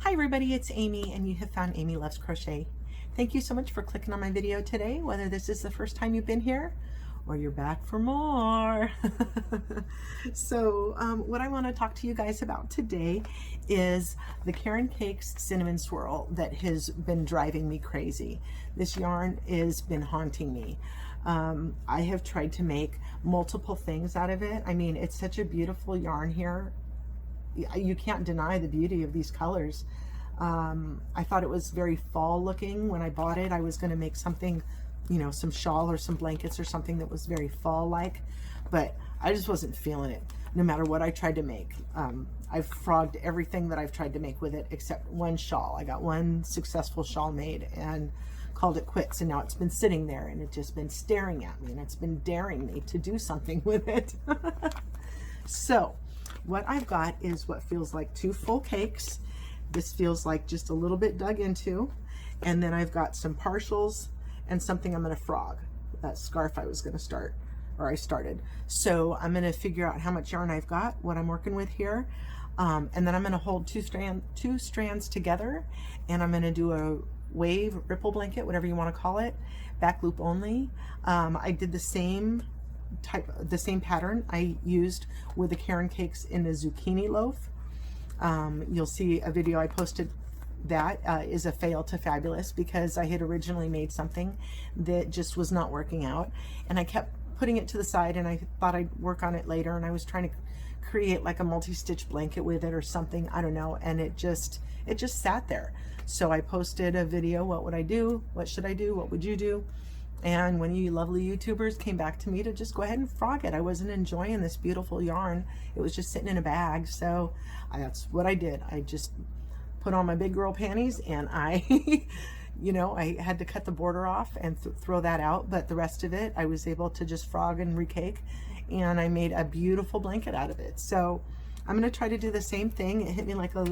Hi everybody, it's Amy and you have found Amy Loves Crochet. Thank you so much for clicking on my video today, whether this is the first time you've been here or you're back for more. So what I want to talk to you guys about today is the Caron Cakes Cinnamon Swirl that has been driving me crazy. This yarn has been haunting me. I have tried to make multiple things out of it. I mean, it's such a beautiful yarn here. You can't deny the beauty of these colors. I thought it was very fall looking when I bought it. I was going to make something, you know, some shawl or some blankets or something that was very fall like, but I just wasn't feeling it no matter what I tried to make. I've frogged everything that I've tried to make with it except one shawl. I got one successful shawl made and called it quits, and now it's been sitting there and it's just been staring at me and it's been daring me to do something with it. So what I've got is what feels like 2 full cakes. This feels like just a little bit dug into. And then I've got some partials and something I'm going to frog. That scarf I was going to start, or I started. So I'm going to figure out how much yarn I've got, what I'm working with here. And then I'm going to hold two strands together, and I'm going to do a wave ripple blanket, whatever you want to call it, back loop only. I did the same pattern I used with the Caron Cakes in the zucchini loaf. You'll see a video I posted that is a fail to fabulous, because I had originally made something that just was not working out, and I kept putting it to the side, and I thought I'd work on it later, and I was trying to create like a multi-stitch blanket with it or something, I don't know, and it just sat there. So I posted a video, what would I do, what should I do, what would you do? And when you lovely YouTubers came back to me to just go ahead and frog it. I wasn't enjoying this beautiful yarn. It was just sitting in a bag. So that's what I did. I just put on my big girl panties, and I, you know, I had to cut the border off and throw that out. But the rest of it, I was able to just frog and recake. And I made a beautiful blanket out of it. So I'm going to try to do the same thing. It hit me like a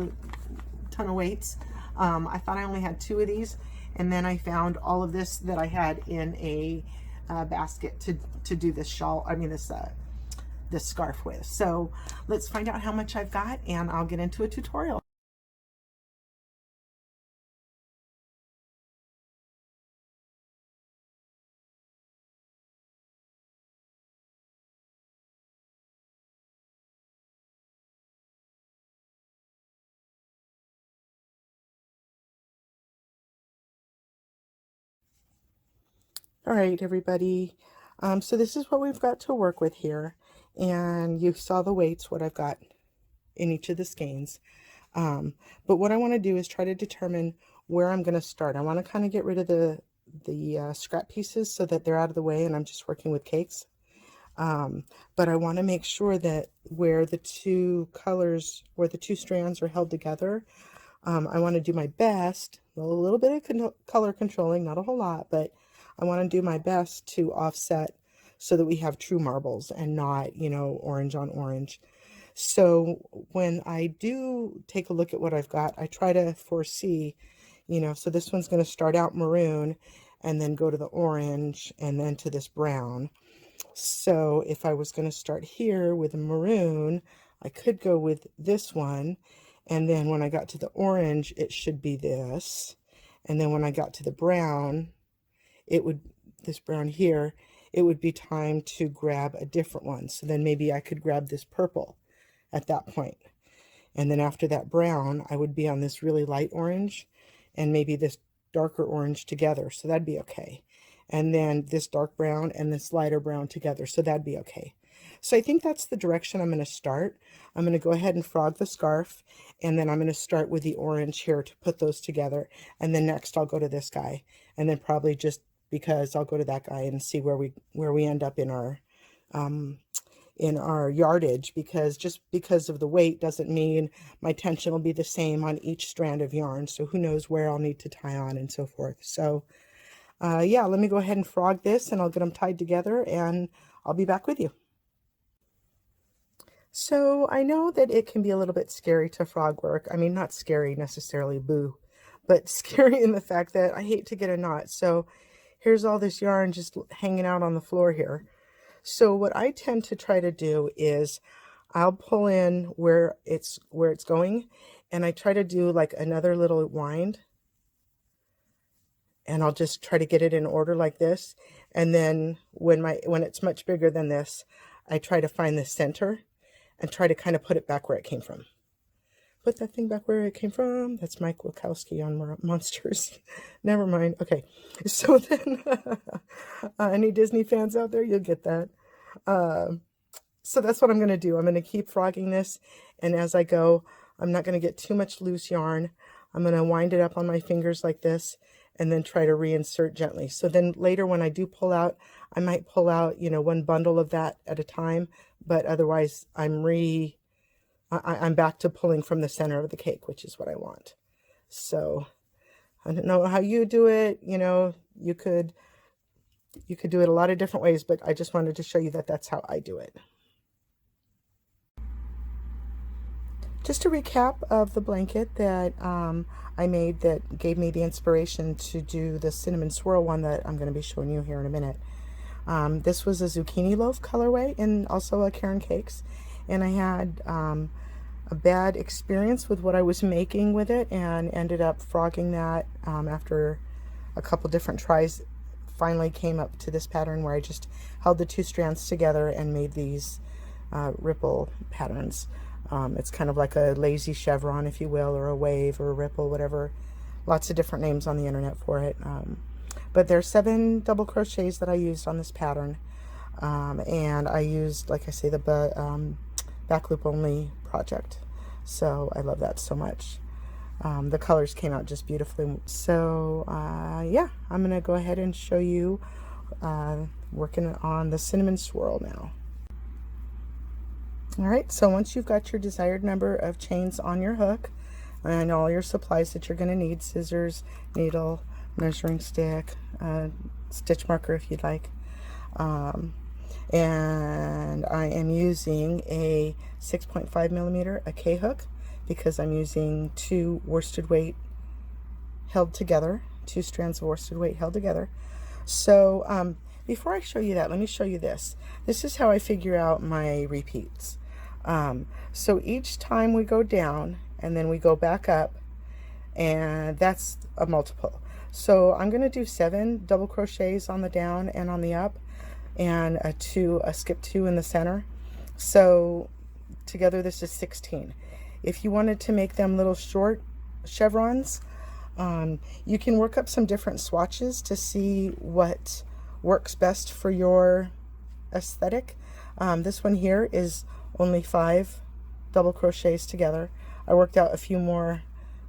ton of weights. I thought I only had 2 of these. And then I found all of this that I had in a basket to do this shawl, I mean this scarf with. So let's find out how much I've got, and I'll get into a tutorial. All right, everybody. So this is what we've got to work with here. And you saw the weights, what I've got in each of the skeins. But what I want to do is try to determine where I'm going to start. I want to kind of get rid of the scrap pieces so that they're out of the way and I'm just working with cakes. But I want to make sure that where the 2 colors, where the 2 strands are held together, I want to do my best, a little bit of color controlling, not a whole lot, but I want to do my best to offset so that we have true marbles and not, you know, orange on orange. So when I do take a look at what I've got, I try to foresee, you know, so this one's going to start out maroon and then go to the orange and then to this brown. So if I was going to start here with a maroon, I could go with this one. And then when I got to the orange, it should be this. And then when I got to the brown, this brown here, it would be time to grab a different one. So then maybe I could grab this purple at that point. And then after that brown, I would be on this really light orange and maybe this darker orange together. So that'd be okay. And then this dark brown and this lighter brown together. So that'd be okay. So I think that's the direction I'm going to start. I'm going to go ahead and frog the scarf, and then I'm going to start with the orange here to put those together. And then next I'll go to this guy, and then probably just because I'll go to that guy and see where we end up in our yardage, because just because of the weight doesn't mean my tension will be the same on each strand of yarn. So who knows where I'll need to tie on and so forth. So yeah, let me go ahead and frog this, and I'll get them tied together, and I'll be back with you. So I know that it can be a little bit scary to frog work. I mean, not scary necessarily, boo, but scary in the fact that I hate to get a knot. So here's all this yarn just hanging out on the floor here. So what I tend to try to do is I'll pull in where it's going, and I try to do like another little wind, and I'll just try to get it in order like this. And then when it's much bigger than this, I try to find the center and try to kind of put it back where it came from. Put that thing back where it came from. That's Mike Wachowski on Monsters. Never mind. Okay. So then, any Disney fans out there, you'll get that. So that's what I'm going to do. I'm going to keep frogging this. And as I go, I'm not going to get too much loose yarn. I'm going to wind it up on my fingers like this and then try to reinsert gently. So then later when I do pull out, I might pull out, you know, one bundle of that at a time. But otherwise, I'm back to pulling from the center of the cake, which is what I want. So I don't know how you do it. You know, you could do it a lot of different ways, but I just wanted to show you that that's how I do it. Just a recap of the blanket that I made that gave me the inspiration to do the cinnamon swirl one that I'm going to be showing you here in a minute. This was a zucchini loaf colorway and also a Caron Cakes. And I had a bad experience with what I was making with it and ended up frogging that after a couple different tries. Finally came up to this pattern where I just held the two strands together and made these ripple patterns. It's kind of like a lazy chevron, if you will, or a wave or a ripple, whatever. Lots of different names on the internet for it. But there's 7 double crochets that I used on this pattern. And I used, like I say, the back loop only project. So I love that so much. The colors came out just beautifully. So yeah, I'm going to go ahead and show you working on the cinnamon swirl now. All right, so once you've got your desired number of chains on your hook and all your supplies that you're going to need, scissors, needle, measuring stick, stitch marker if you'd like, and I am using a 6.5 millimeter a K hook because I'm using 2 worsted weight held together, 2 strands of worsted weight held together. So before I show you that, let me show you this. This is how I figure out my repeats. So each time we go down and then we go back up, and that's a multiple. So I'm going to do 7 double crochets on the down and on the up, and a skip 2 in the center. So together this is 16. If you wanted to make them little short chevrons, you can work up some different swatches to see what works best for your aesthetic. This one here is only 5 double crochets together. I worked out a few more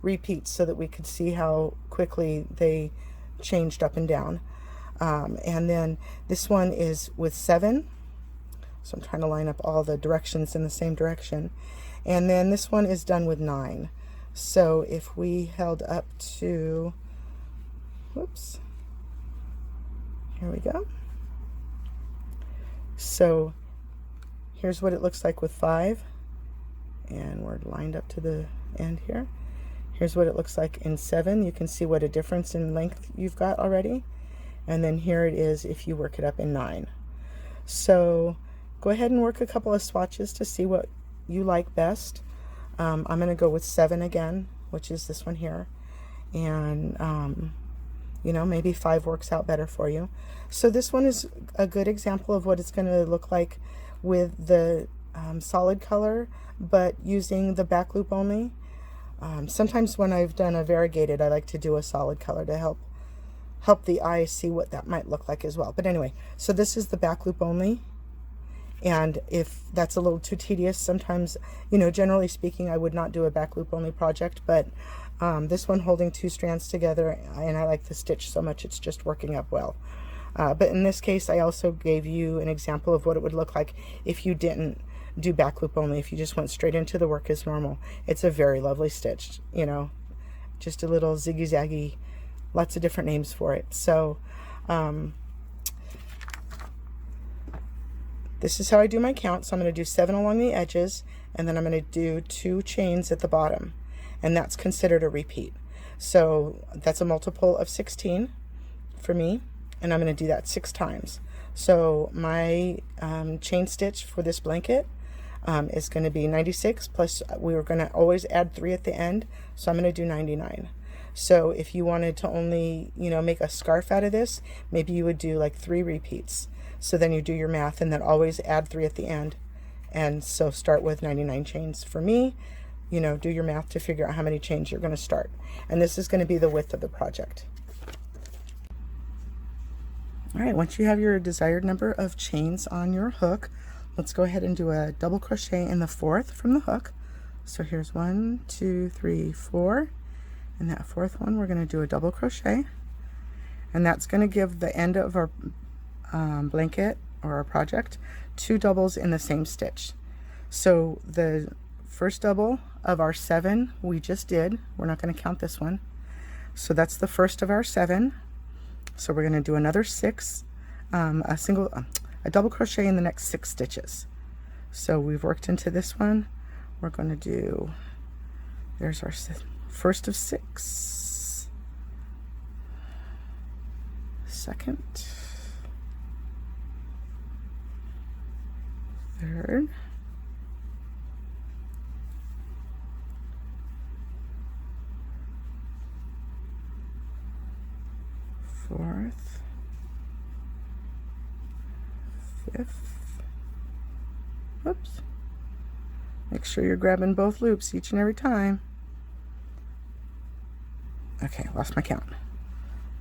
repeats so that we could see how quickly they changed up and down. And then this one is with 7. So I'm trying to line up all the directions in the same direction. And then this one is done with 9. So if we held up to, whoops, here we go. So here's what it looks like with 5. And we're lined up to the end here. Here's what it looks like in 7. You can see what a difference in length you've got already. And then here it is if you work it up in 9. So go ahead and work a couple of swatches to see what you like best. I'm going to go with 7 again, which is this one here. And, you know, maybe 5 works out better for you. So this one is a good example of what it's going to look like with the solid color, but using the back loop only. Sometimes when I've done a variegated, I like to do a solid color to help the eye see what that might look like as well. But anyway, so this is the back loop only. And if that's a little too tedious, sometimes, you know, generally speaking, I would not do a back loop only project, but this one holding 2 strands together, and I like the stitch so much, it's just working up well. But in this case, I also gave you an example of what it would look like if you didn't do back loop only, if you just went straight into the work as normal. It's a very lovely stitch, you know, just a little ziggy-zaggy, lots of different names for it. So this is how I do my count. So I'm going to do 7 along the edges, and then I'm going to do 2 chains at the bottom, and that's considered a repeat. So that's a multiple of 16 for me, and I'm going to do that 6 times. So my chain stitch for this blanket, is going to be 96 plus we were going to always add 3 at the end, so I'm going to do 99. So if you wanted to only, you know, make a scarf out of this, maybe you would do like 3 repeats. So then you do your math and then always add 3 at the end. And so start with 99 chains. For me, you know, do your math to figure out how many chains you're going to start. And this is going to be the width of the project. All right, once you have your desired number of chains on your hook, let's go ahead and do a double crochet in the 4th from the hook. So here's 1, 2, 3, 4. And that 4th one, we're going to do a double crochet. And that's going to give the end of our blanket or our project 2 doubles in the same stitch. So the first double of our 7 we just did, we're not going to count this one. So that's the first of our 7. So we're going to do another 6, a double crochet in the next 6 stitches. So we've worked into this one. We're going to do, there's our first of 6, second, third, fourth, 5th. Oops. Make sure you're grabbing both loops each and every time. Okay, lost my count.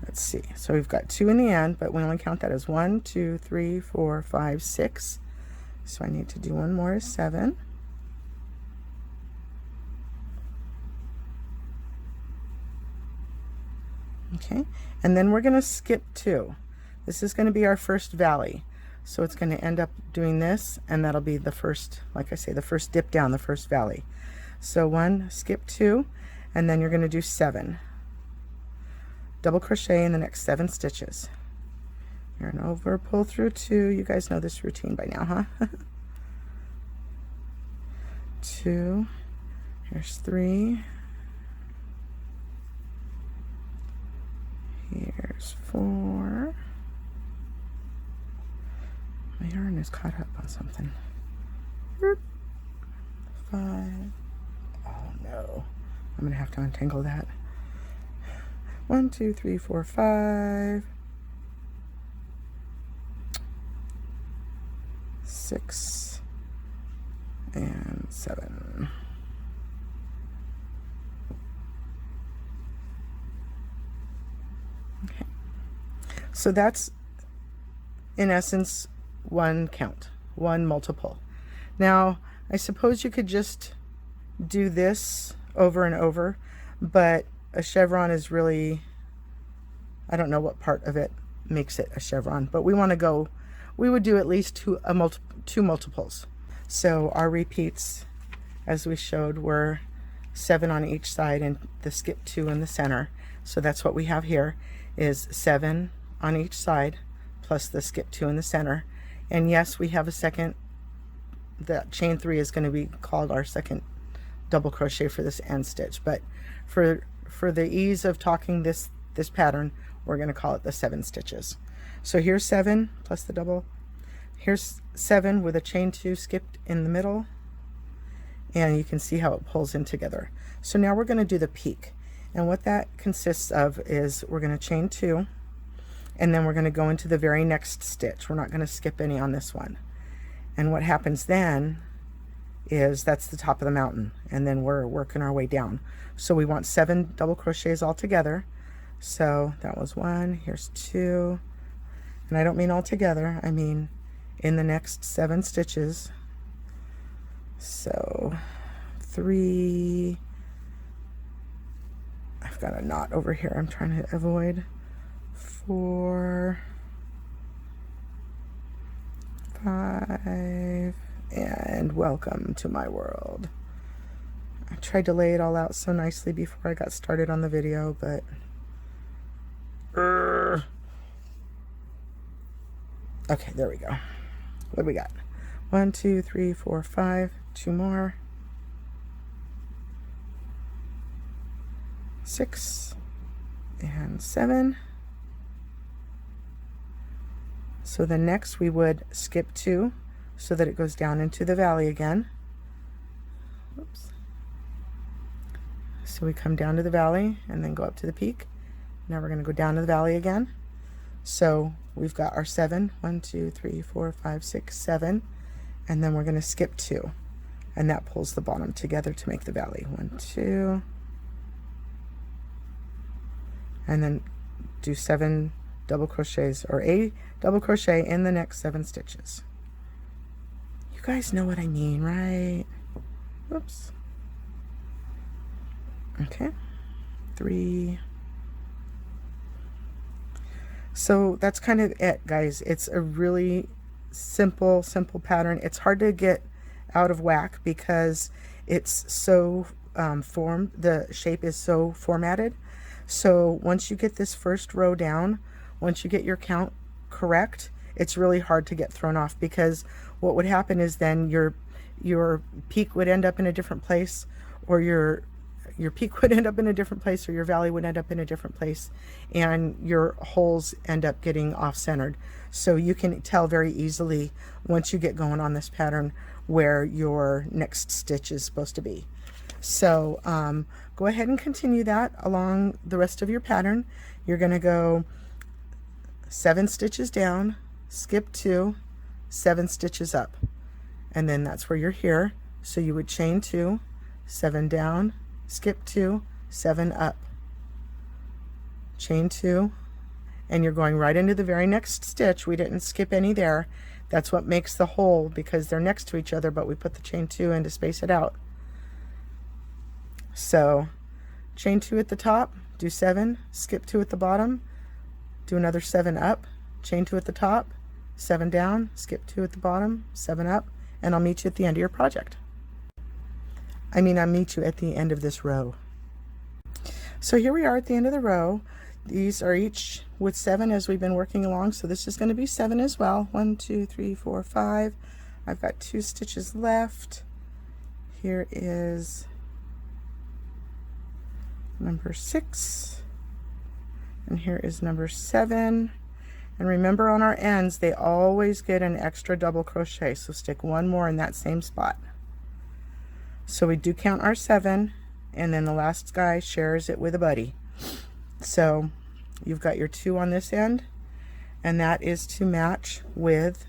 Let's see. So we've got 2 in the end, but we only count that as 1, 2, 3, 4, 5, 6. So I need to do one more, 7. Okay, and then we're going to skip 2. This is going to be our first valley. So it's going to end up doing this, and that'll be the first, like I say, the first dip down, the first valley. So 1, skip 2, and then you're going to do 7. Double crochet in the next 7 stitches. Yarn over, pull through 2. You guys know this routine by now, huh? 2, here's 3, here's 4. My yarn is caught up on something. 5. Oh no, I'm gonna have to untangle that. 1, 2, 3, 4, 5, 6, and 7. Okay, so that's in essence 1 count, 1 multiple. Now I suppose you could just do this over and over, but a chevron is really, I don't know what part of it makes it a chevron, but we want to go, we would do at least 2 multiples. So our repeats, as we showed, were 7 on each side and the skip 2 in the center. So that's what we have here, is 7 on each side plus the skip 2 in the center. And yes, we have a second, that chain 3 is going to be called our second double crochet for this end stitch, but for the ease of talking this pattern, we're going to call it the 7 stitches. So here's 7 plus the double. Here's 7 with a chain 2 skipped in the middle, and you can see how it pulls in together. So now we're going to do the peak, and what that consists of is we're going to chain 2, and then we're going to go into the very next stitch. We're not going to skip any on this one. And what happens then is that's the top of the mountain, and then we're working our way down. So we want 7 double crochets all together. So that was 1, here's 2, and I don't mean all together, I mean in the next 7 stitches. So 3, I've got a knot over here I'm trying to avoid. 4, 5, and welcome to my world. I tried to lay it all out so nicely before I got started on the video, but okay, there we go. What do we got? 1, 2, 3, 4, 5, 2 more, 6, and 7. So the next we would skip 2, so that it goes down into the valley again. Oops. So we come down to the valley and then go up to the peak. Now we're going to go down to the valley again. So we've got our 7, 1, 2, 3, 4, 5, 6, 7, and then we're going to skip 2, and that pulls the bottom together to make the valley. 1, 2, and then do 7 double crochets, or a double crochet in the next 7 stitches. You guys know what I mean, right? Oops. Okay, 3. So that's kind of it, guys. It's a really simple pattern. It's hard to get out of whack because it's so formed, the shape is so formatted. So once you get this first row down, once you get your count correct, it's really hard to get thrown off, because what would happen is then your peak would end up in a different place, or your peak would end up in a different place, or your valley would end up in a different place, and your holes end up getting off-centered. So you can tell very easily once you get going on this pattern where your next stitch is supposed to be. So go ahead and continue that along the rest of your pattern. You're going to go 7 stitches down, skip 2, 7 stitches up, and then that's where you're here. So you would chain 2, 7 down, skip 2, 7 up, chain 2, and you're going right into the very next stitch. We didn't skip any there. That's what makes the hole, because they're next to each other, but we put the chain 2 in to space it out. So chain 2 at the top, do 7, skip 2 at the bottom, do another 7 up, chain 2 at the top, 7 down, skip 2 at the bottom, 7 up, and I'll meet you at the end of your project. I'll meet you at the end of this row. So here we are at the end of the row. These are each with 7 as we've been working along, so this is going to be 7 as well. 1, 2, 3, 4, 5. I've got 2 stitches left. Here is number 6, and here is number 7. And remember, on our ends they always get an extra double crochet, so stick 1 more in that same spot. So we do count our 7, and then the last guy shares it with a buddy. So you've got your 2 on this end, and that is to match with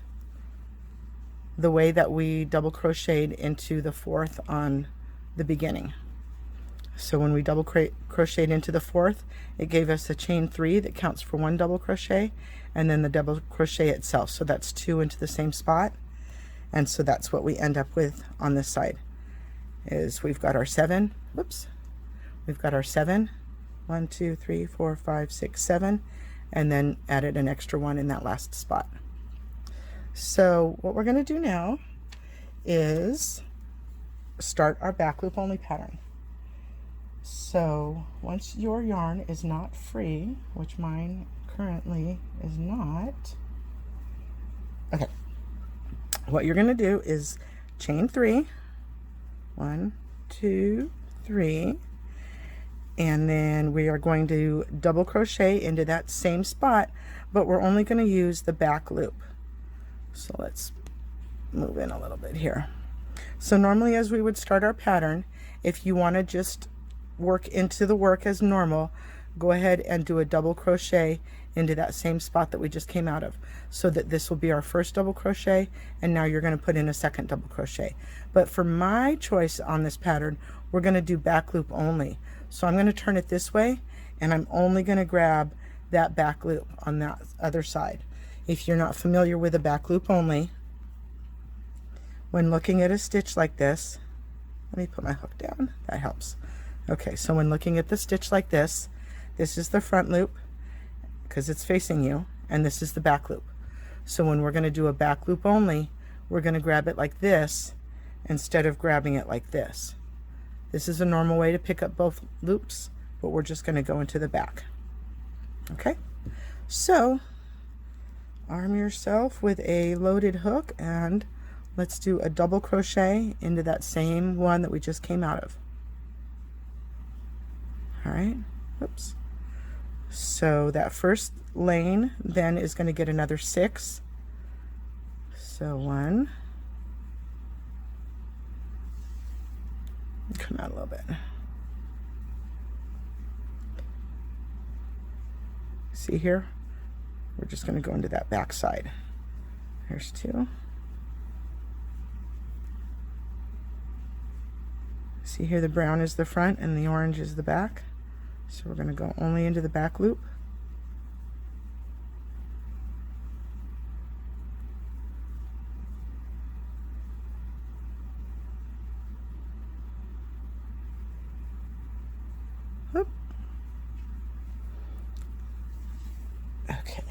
the way that we double crocheted into the 4th on the beginning. So when we double crocheted into the 4th, it gave us a chain 3 that counts for 1 double crochet, and then the double crochet itself. So that's 2 into the same spot, and so that's what we end up with on this side. Is we've got our 7, whoops, we've got our 7, 1, 2, 3, 4, 5, 6, 7, and then added an extra 1 in that last spot. So what we're going to do now is start our back loop only pattern. So once your yarn is not free, which mine currently is not, okay, what you're going to do is chain 3, 1, 2, 3, and then we are going to double crochet into that same spot, but we're only going to use the back loop. So let's move in a little bit here. So normally, as we would start our pattern, if you want to just work into the work as normal, go ahead and do a double crochet into that same spot that we just came out of, so that this will be our first double crochet, and now you're going to put in a second double crochet. But for my choice on this pattern, we're going to do back loop only. So I'm going to turn it this way, and I'm only going to grab that back loop on that other side. If you're not familiar with a back loop only, when looking at a stitch like this, let me put my hook down, that helps. Okay, so when looking at the stitch like this is the front loop because it's facing you, and this is the back loop. So when we're going to do a back loop only, we're going to grab it like this instead of grabbing it like this. This is a normal way to pick up both loops, but we're just going to go into the back. Okay, so arm yourself with a loaded hook, and let's do a double crochet into that same one that we just came out of. All right, oops. So that first lane then is going to get another 6. So 1, See here? We're just going to go into that back side. There's 2. See here, the brown is the front and the orange is the back. So we're going to go only into the back loop. Oop. Okay.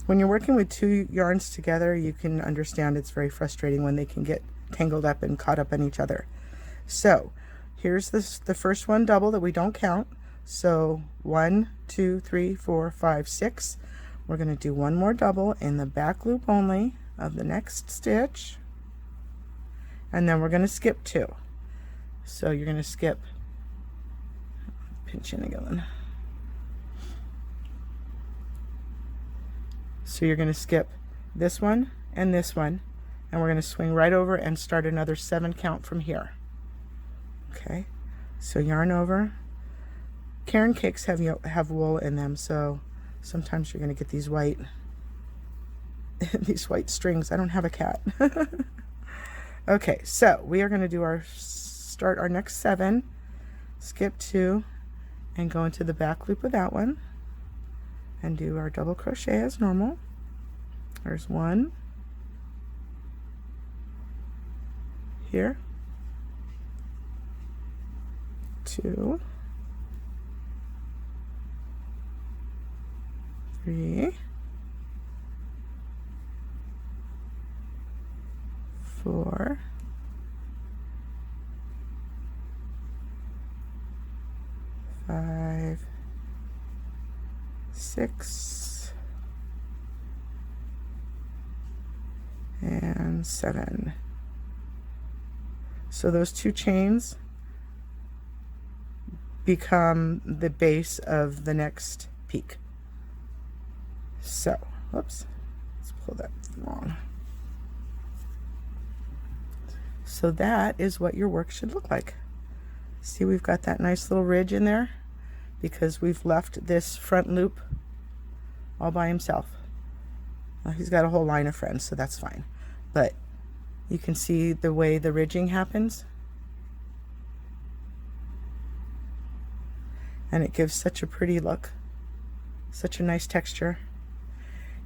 When you're working with 2 yarns together, you can understand it's very frustrating when they can get tangled up and caught up in each other. So here's the first one double that we don't count. So 1, 2, 3, 4, 5, 6. We're going to do one more double in the back loop only of the next stitch, and then we're going to skip 2. So you're going to skip, pinch in again. So you're going to skip this one, and we're going to swing right over and start another 7 count from here. Okay, so yarn over. Caron Cakes have wool in them, so sometimes you're going to get these white these white strings. I don't have a cat. Okay, so we are going to start our next 7, skip 2, and go into the back loop of that one, and do our double crochet as normal. There's 1 here, 2, 3, 4, 5, 6, and 7. So those 2 chains become the base of the next peak. So, whoops, let's pull that long. So that is what your work should look like. See, we've got that nice little ridge in there because we've left this front loop all by himself. Well, he's got a whole line of friends, so that's fine. But you can see the way the ridging happens. And it gives such a pretty look, such a nice texture.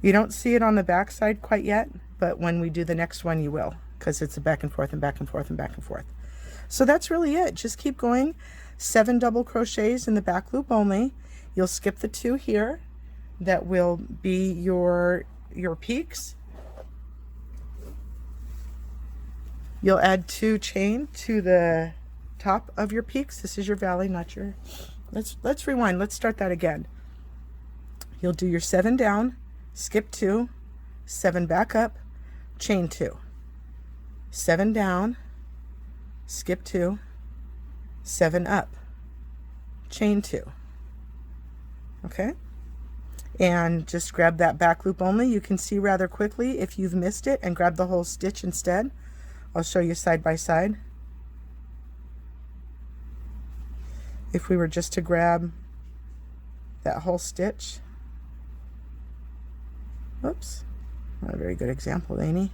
You don't see it on the back side quite yet, but when we do the next one you will, because it's a back and forth and back and forth and back and forth. So that's really it. Just keep going. 7 double crochets in the back loop only. You'll skip the 2 here. That will be your peaks. You'll add 2 chain to the top of your peaks. This is your valley, not your... Let's rewind. Let's start that again. You'll do your 7 down, skip 2, 7 back up, chain 2, 7 down, skip 2, 7 up, chain 2. Okay? And just grab that back loop only. You can see rather quickly if you've missed it and grab the whole stitch instead. I'll show you side by side. If we were just to grab that whole stitch, oops, not a very good example, ain't he?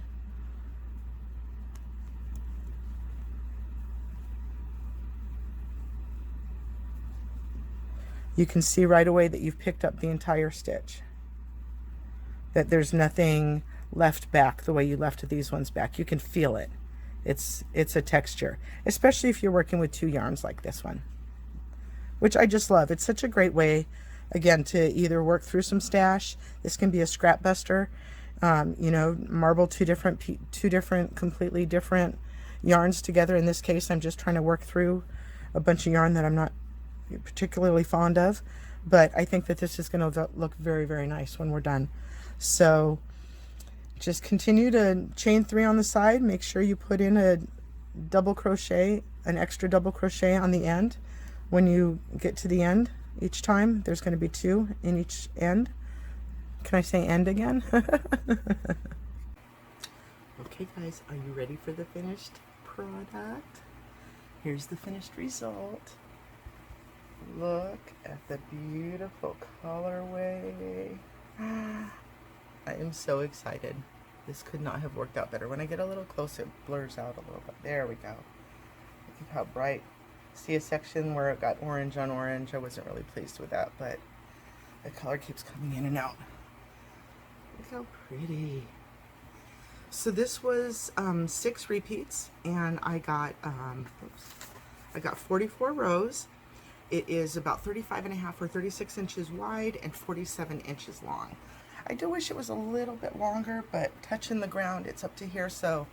You can see right away that you've picked up the entire stitch, that there's nothing left back the way you left these ones back. You can feel it. It's a texture, especially if you're working with 2 yarns like this one, which I just love. It's such a great way, again, to either work through some stash. This can be a scrap buster, you know, marble two different completely different yarns together. In this case, I'm just trying to work through a bunch of yarn that I'm not particularly fond of, but I think that this is going to look very, very nice when we're done. So just continue to chain 3 on the side. Make sure you put in a double crochet, an extra double crochet on the end. When you get to the end each time, there's going to be 2 in each end. Can I say end again? Okay guys, are you ready for the finished product? Here's the finished result. Look at the beautiful colorway. I am so excited. This could not have worked out better. When I get a little close, it blurs out a little bit. There we go. Look at how bright. See a section where it got orange on orange. I wasn't really pleased with that, but the color keeps coming in and out. Look how pretty. So this was 6 repeats, and I got 44 rows. It is about 35.5 or 36 inches wide and 47 inches long. I do wish it was a little bit longer, but touching the ground, it's up to here, so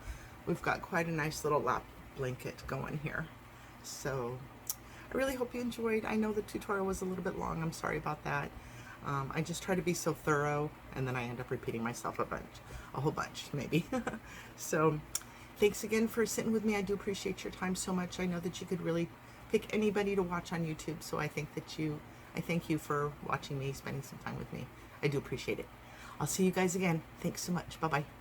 we've got quite a nice little lap blanket going here. So I really hope you enjoyed. I know the tutorial was a little bit long. I'm sorry about that. I just try to be so thorough, and then I end up repeating myself a whole bunch maybe. So thanks again for sitting with me. I do appreciate your time so much. I know that you could really pick anybody to watch on YouTube, so I thank you for watching me, spending some time with me. I do appreciate it. I'll see you guys again. Thanks so much. Bye-bye.